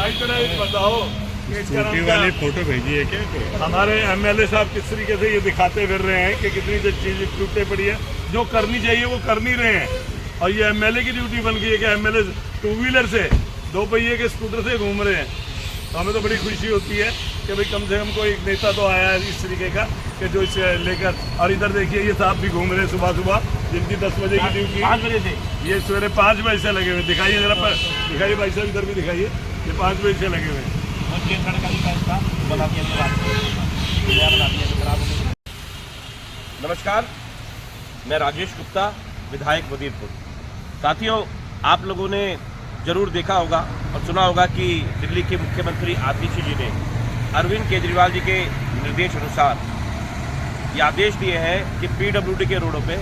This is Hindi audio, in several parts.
भाई जरा एक बताओ स्कूटी वाली फोटो भेजी है क्या? हमारे एमएलए साहब किस तरीके से ये दिखाते फिर रहे हैं कि कितनी जो चीजें टूटे पड़ी है, जो करनी चाहिए वो कर नहीं रहे हैं। और ये एमएलए की ड्यूटी बन गई है कि एमएलए टू व्हीलर से, दो पहिए के स्कूटर से घूम रहे हैं। तो हमें तो बड़ी खुशी होती है कि भाई कम से कम कोई एक नेता तो आया है इस तरीके का कि जो इसे लेकर। और इधर देखिए ये साहब भी घूम रहे हैं सुबह सुबह, जिनकी 10 बजे की ड्यूटी 5 बजे से, ये सवेरे 5 बजे से लगे हुए। दिखाइए जरा पर, दिखाइए भाई साहब इधर भी दिखाइए, ये 5 बजे से लगे हुए हैं। नमस्कार, मैं राजेश गुप्ता, विधायक वजीरपुर। साथियों, आप लोगों ने जरूर देखा होगा और सुना होगा कि दिल्ली के मुख्यमंत्री आतिशी जी ने अरविंद केजरीवाल जी के निर्देश अनुसार ये आदेश दिए हैं कि पीडब्ल्यूडी के रोडों पे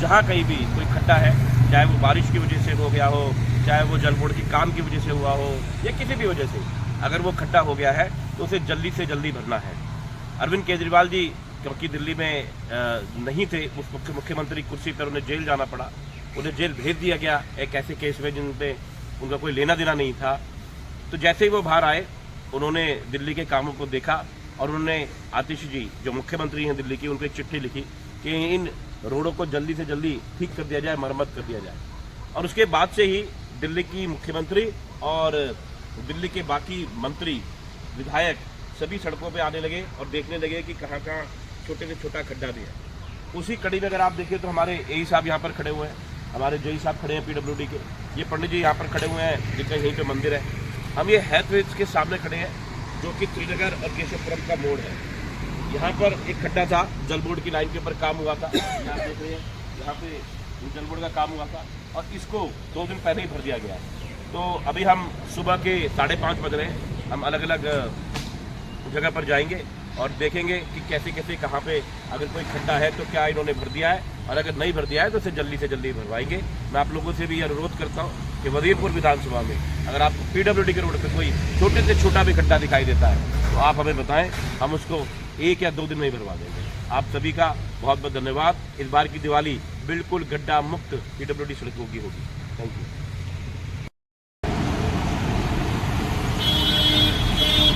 जहाँ कहीं भी कोई खड्डा है, चाहे वो बारिश की वजह से हो गया हो, चाहे वो जल बोर्ड की काम की वजह से हुआ हो, या किसी भी वजह से अगर वो खड्डा हो गया है तो उसे जल्दी से जल्दी भरना है। अरविंद केजरीवाल जी क्योंकि दिल्ली में नहीं थे, उस मुख्यमंत्री कुर्सी पर उन्हें जेल जाना पड़ा। उन्हें जेल भेज दिया गया एक ऐसे केस में जिन पे उनका कोई लेना देना नहीं था। तो जैसे ही वो बाहर आए, उन्होंने दिल्ली के कामों को देखा और उन्होंने आतिशी जी जो मुख्यमंत्री हैं दिल्ली की, उनको एक चिट्ठी लिखी कि इन रोडों को जल्दी से जल्दी ठीक कर दिया जाए, मरम्मत कर दिया जाए। और उसके बाद से ही दिल्ली की मुख्यमंत्री और दिल्ली के बाकी मंत्री, विधायक सभी सड़कों पे आने लगे और देखने लगे कि कहाँ कहाँ छोटे से छोटा खड्डा भी है। उसी कड़ी में अगर आप देखें तो हमारे एई साहब यहाँ पर खड़े हुए हैं, हमारे जेई साहब खड़े हैं पीडब्ल्यूडी के, ये पंडित जी यहाँ पर खड़े हुए हैं जिनका यहीं पे मंदिर है। हम ये हेल्थ के सामने खड़े हैं जो कि त्रिनगर और केशवपुरम का मोड़ है। यहाँ पर एक खड्डा था, जल बोर्ड की लाइन के ऊपर काम हुआ था, यहाँ देख रहे हैं, यहाँ पे जल बोर्ड का काम हुआ था और इसको 2 दिन पहले ही भर दिया गया है। तो अभी हम सुबह के 5:30 बज रहे हैं, हम अलग अलग जगह पर जाएंगे और देखेंगे कि कैसे कैसे कहाँ पे अगर कोई खड्डा है तो क्या इन्होंने भर दिया है, और अगर नहीं भर दिया है तो उसे जल्दी से जल्दी भरवाएंगे। मैं आप लोगों से भी अनुरोध करता हूँ कि वजीरपुर विधानसभा में अगर आपको पीडब्ल्यूडी के रोड पे कोई छोटे से छोटा भी खड्डा दिखाई देता है तो आप हमें बताएं, हम उसको 1 या 2 दिन में ही भरवा देंगे। आप सभी का बहुत बहुत धन्यवाद। इस बार की दिवाली बिल्कुल गड्ढा मुक्त पीडब्ल्यूडी सड़कों की होगी। Thank you.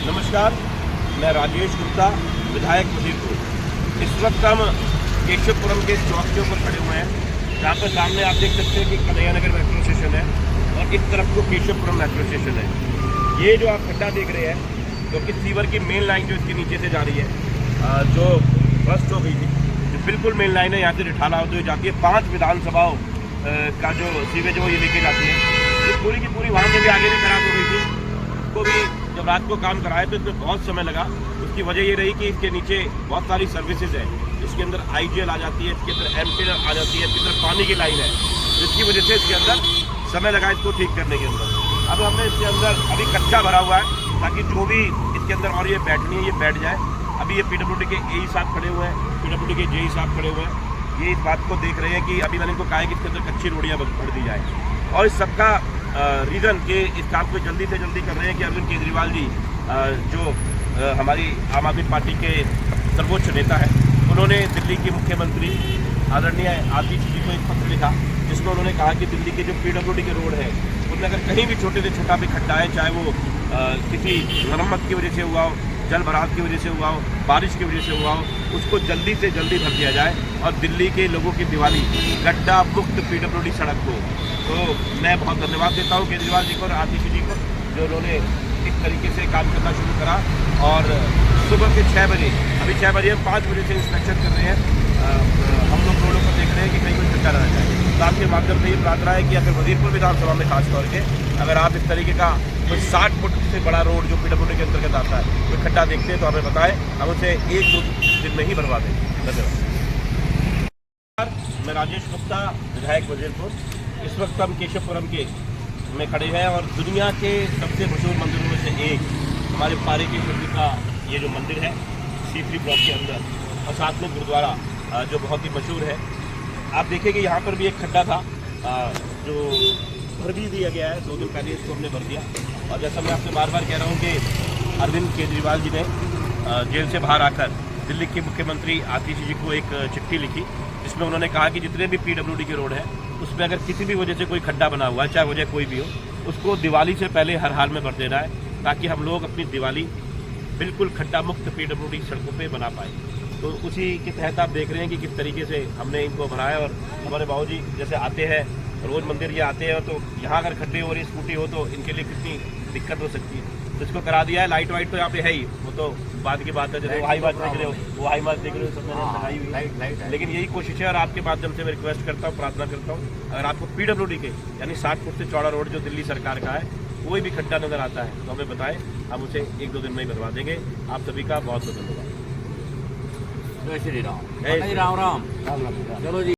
नमस्कार, मैं राजेश गुप्ता, विधायक वजीरपुर। इस वक्त हम केशवपुरम के चौक के ऊपर खड़े हुए हैं, जहाँ पर सामने आप देख सकते हैं कि कन्हैया नगर मेट्रो स्टेशन है और इस तरफ को केशवपुरम मेट्रो स्टेशन है। ये जो आप खड्डा देख रहे हैं क्योंकि सीवर की मेन लाइन जो इसके नीचे से जा रही है, जो बस्ट हो गई थी, जो बिल्कुल मेन लाइन है, यहाँ से रिठाला होते हुए जाती है 5 विधानसभाओं का जो सीवेज वो ये लेके जाती है। ये पूरी की पूरी वहाँ से भी आगे भी खराब हो गई थी। उसको भी जब रात को काम कराए तो इसमें बहुत समय लगा। उसकी वजह ये रही कि इसके नीचे बहुत सारी सर्विसेज है, इसके अंदर आईजीएल आ जाती है, इसके अंदर एमपीएल आ जाती है, इसके अंदर पानी की लाइन है, जिसकी वजह से इसके अंदर समय लगा इसको ठीक करने के अंदर। अब हमने इसके अंदर अभी कच्चा भरा हुआ है ताकि जो भी इसके अंदर और ये बैठनी है ये बैठ जाए। अभी ये पीडब्ल्यूडी के एई साहब खड़े हुए हैं, पीडब्ल्यूडी के जेई साहब खड़े हुए हैं, ये इस बात को देख रहे हैं कि अभी मैंने इनको कहा है कि इसके अंदर कच्ची रोडियाँ भर दी जाए। और इस सबका रीज़न के इस काम को जल्दी से जल्दी कर रहे हैं कि अरविंद केजरीवाल जी जो हमारी आम आदमी पार्टी के सर्वोच्च नेता है, उन्होंने दिल्ली के मुख्यमंत्री आदरणीय आतिशी जी को एक पत्र लिखा जिसमें उन्होंने कहा कि दिल्ली के जो पीडब्ल्यूडी के रोड है उनमें अगर कहीं भी छोटे से छोटा भी खड्डा है, चाहे वो किसी मरम्मत की वजह से हुआ हो, जल भराव की वजह से हुआ हो, बारिश की वजह से हुआ हो, उसको जल्दी से जल्दी भर दिया जाए और दिल्ली के लोगों की दिवाली गड्ढा मुक्त पीडब्ल्यूडी सड़क हो। तो मैं बहुत धन्यवाद देता हूँ केजरीवाल जी को और आतिशी जी को, जो उन्होंने इस तरीके से काम करना शुरू करा। और सुबह के 6 बजे, अभी 6 बजे हम 5 बजे से इंस्पेक्शन कर रहे हैं। हम लोग रोडों पर देख रहे हैं कि कहीं कोई खड्डा ना जाए। तो आपके माध्यम से ये प्रार्थना है कि अगर वजीरपुर विधानसभा में खास तौर के अगर आप इस तरीके का कोई 60 फुट से बड़ा रोड जो पीडब्ल्यूडी के अंतर्गत आता है कोई खड्डा देखते हैं तो हमें बताएं, हम उसे 1-2 दिन में ही भरवा देंगे। धन्यवाद। मैं राजेश गुप्ता, विधायक वजीरपुर। इस वक्त हम केशवपुरम के में खड़े हैं और दुनिया के सबसे मशहूर मंदिरों में से एक हमारे पारे के शिव जी का ये जो मंदिर है C3 ब्लॉक के अंदर, और साथ में गुरुद्वारा जो बहुत ही मशहूर है। आप देखिए कि यहाँ पर भी एक खड्डा था जो भर भी दिया गया है, 2 दिन पहले इसको हमने भर दिया। और जैसा मैं आपसे बार बार कह रहा हूँ कि अरविंद केजरीवाल जी ने जेल से बाहर आकर दिल्ली के मुख्यमंत्री आतिशी जी को एक चिट्ठी लिखी जिसमें उन्होंने कहा कि जितने भी पीडब्ल्यूडी के रोड है उसमें अगर किसी भी वजह से कोई खड्डा बना हुआ है, चाहे वजह कोई भी हो, उसको दिवाली से पहले हर हाल में भर देना है। ताकि हम लोग अपनी दिवाली बिल्कुल खड्डा मुक्त PWD सड़कों पे बना पाए। तो उसी के तहत आप देख रहे हैं कि किस तरीके से हमने इनको बनाया। और हमारे बाबूजी जैसे आते हैं रोज़ मंदिर, ये आते हैं तो यहाँ अगर खड्डे हो रही स्कूटी हो तो इनके लिए कितनी दिक्कत हो सकती है। तो इसको करा दिया है। लाइट वाइट तो यहाँ पे है ही, वो तो बाद की बात है। जैसे वो हाई बात देख रहे हो, वो हाई बात देख रहे हो, सब मैंने लगाई हुई लाइट। लेकिन यही कोशिश है और आपके माध्यम से मैं रिक्वेस्ट करता हूँ, प्रार्थना करता हूँ, अगर आपको PWD के यानी 60 फुट से चौड़ा रोड जो दिल्ली सरकार का है कोई भी खड्डा नजर आता है तो हमें बताएं, हम उसे 1-2 दिन में ही बनवा देंगे। आप सभी का बहुत बहुत धन्यवाद। जय श्री राम। जय श्री राम राम। चलो जी।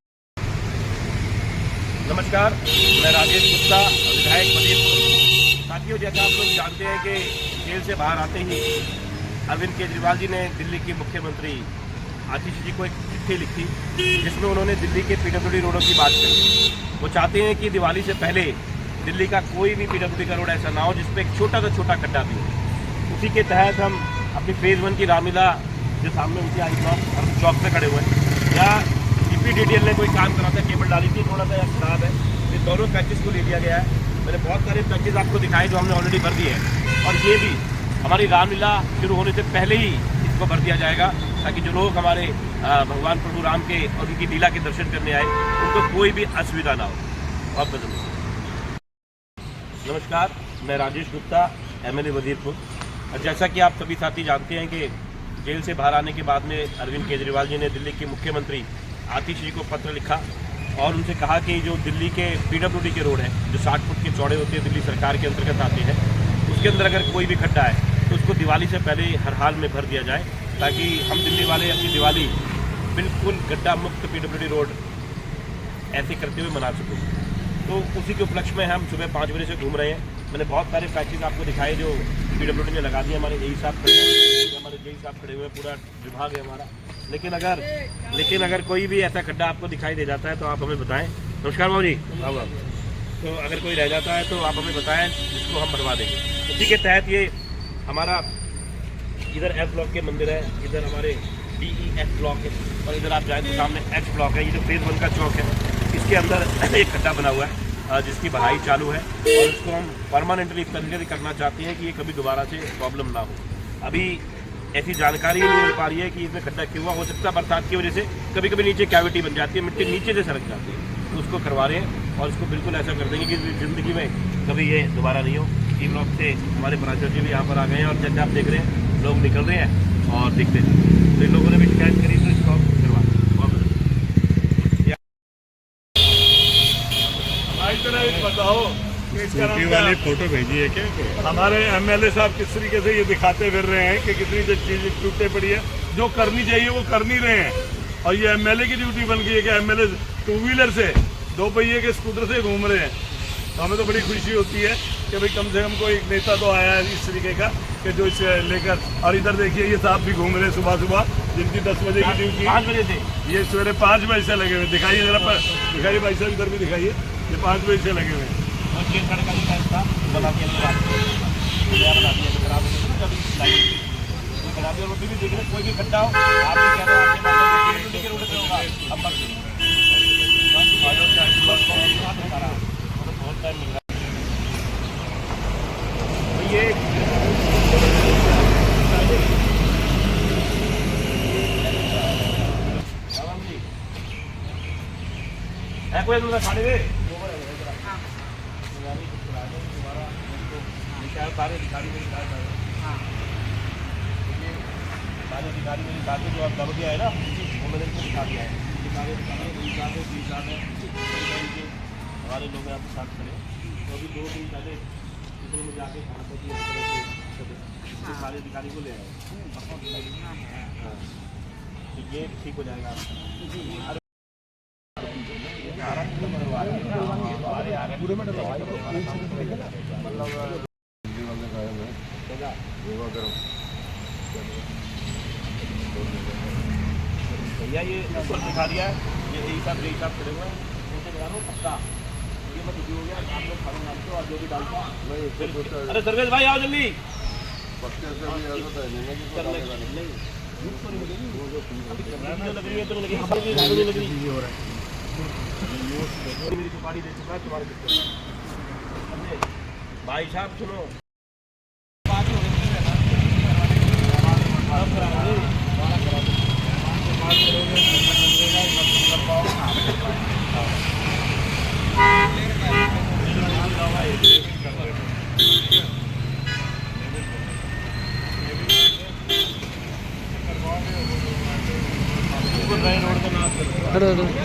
नमस्कार, मैं राजेश गुप्ता, विधायक मदीरपुर। साथियों, जैसा आप लोग जानते हैं कि जेल से बाहर आते ही अरविंद केजरीवाल जी ने दिल्ली के मुख्यमंत्री आतिश जी को एक चिट्ठी लिखी जिसमें उन्होंने दिल्ली के PWD रोडों की बात करी। वो चाहते हैं कि दिवाली से पहले दिल्ली का कोई भी PWD का रोड ऐसा ना हो जिसपे एक छोटा से छोटा खड्डा भी हो। उसी के तहत हम अपनी फेज़ 1 की रामलीला जो सामने उनकी आई ब्लॉक हम चौक पे खड़े हुए हैं, या EPDDL ने कोई काम करा था, केबल डाली थी, थोड़ा सा खराब है। इन दोनों पैचेस को ले लिया गया है। मैंने बहुत सारे पैचेस आपको दिखाए जो हमने ऑलरेडी भर दिए हैं, और ये भी हमारी रामलीला शुरू होने से पहले ही इसको भर दिया जाएगा ताकि जो लोग हमारे भगवान प्रभु राम के और उनकी लीला के दर्शन करने आए उनको कोई भी असुविधा ना हो। बहुत बहुत धन्यवाद। नमस्कार, मैं राजेश गुप्ता, MLA वजीरपुर। और जैसा कि आप सभी साथी जानते हैं कि जेल से बाहर आने के बाद में अरविंद केजरीवाल जी ने दिल्ली के मुख्यमंत्री आतिश जी को पत्र लिखा और उनसे कहा कि जो दिल्ली के PWD के रोड हैं जो 60 फुट के चौड़े होते हैं, दिल्ली सरकार के अंतर्गत आते हैं, उसके अंदर अगर कोई भी खड्डा है तो उसको दिवाली से पहले हर हाल में भर दिया जाए ताकि हम दिल्ली वाले अपनी दिवाली बिल्कुल गड्ढा मुक्त PWD रोड ऐसे करते हुए मना सकें। तो उसी के उपलक्ष्य में हम सुबह 5 बजे से घूम रहे हैं। मैंने बहुत सारे पैचेज आपको दिखाए जो PWD ने लगा दिए। हमारे AE साहब खड़े हैं, हमारे JE साहब खड़े हुए, पूरा विभाग है हमारा। लेकिन अगर कोई भी ऐसा खड्डा आपको दिखाई दे जाता है तो आप हमें बताएं। नमस्कार बाबू जी। तो अगर कोई रह जाता है तो आप हमें बताएं, जिसको हम बनवा देंगे। उसी के तहत ये हमारा इधर F ब्लॉक के मंदिर है, इधर हमारे DEF ब्लॉक है, और इधर आप जाएँ तो सामने H ब्लॉक है। ये जो फेज़ 1 का चौक है इसके अंदर एक खड्डा बना हुआ है जिसकी भराई चालू है, और इसको हम परमानेंटली इस तरीके से करना चाहते हैं कि ये कभी दोबारा से प्रॉब्लम ना हो। अभी ऐसी जानकारी नहीं मिल पा रही है कि इसमें खड्डा क्यों हुआ। हो सकता है बरसात की वजह से कभी कभी नीचे कैविटी बन जाती है, मिट्टी नीचे से सरक जाती है, तो उसको करवा रहे हैं और इसको बिल्कुल ऐसा कर देंगे कि ज़िंदगी में कभी ये दोबारा नहीं हो। ई ब्लॉक से हमारे पराशर जी भी यहाँ पर आ गए हैं और जैसे आप देख रहे हैं लोग निकल रहे हैं और दिखते हैं। तो इन लोगों ने भी शिकायत करी तो इसको करवा बताओ स्कूटी वाली फोटो भेजी है क्या कोई? हमारे MLA साहब किस तरीके से ये दिखाते फिर रहे हैं कि कितनी जो चीज़ें टूटे पड़ी है, जो करनी चाहिए वो कर नहीं रहे हैं। और ये MLA की ड्यूटी बन गई है कि MLA 2 व्हीलर से 2 पहिए के स्कूटर से घूम रहे हैं। तो हमें तो बड़ी खुशी होती है कि भाई कम से कम कोई एक नेता तो आया है इस तरीके का कि जो इसे लेकर। और इधर देखिए ये साहब भी घूम रहे हैं सुबह सुबह, जिनकी 10 बजे की ड्यूटी 5 बजे से ये सवेरे 5 बजे से लगे हुए। दिखाइए जरा पर, दिखाइए भाई साहब, इधर भी दिखाइए, ये 5 बजे से लगे हुए हैं। कोई भी खड्डा हो आप कह रहे हो बहुत टाइम मिल रहा है। ये है कोई अंदर खाने दे सारे अधिकारी मेरी सारे अधिकारी मेरी साथ जो आप दब गया है ना वो मैंने इनको दिखा दिया है। सारे हमारे लोग यहाँ पे साथ खड़े, तो अभी 2 दिन पहले इसमें मुझे आके खाना था सारे अधिकारी को ले आए। हाँ, तो ये ठीक हो जाएगा आपका। भैया ये ऊपर दिखा दिया है, ये एक साथ खड़े हुए हैं, उनसे बता रहा हूँ पक्का ये मत हो गया। आप लोग खाना डालते हो और जो भी डालता है। अरे सर्वेश भाई आओ जल्दी। मेरी सुपारी दे चुका है तुम्हारे भाई साहब, सुनो हेलो हेलो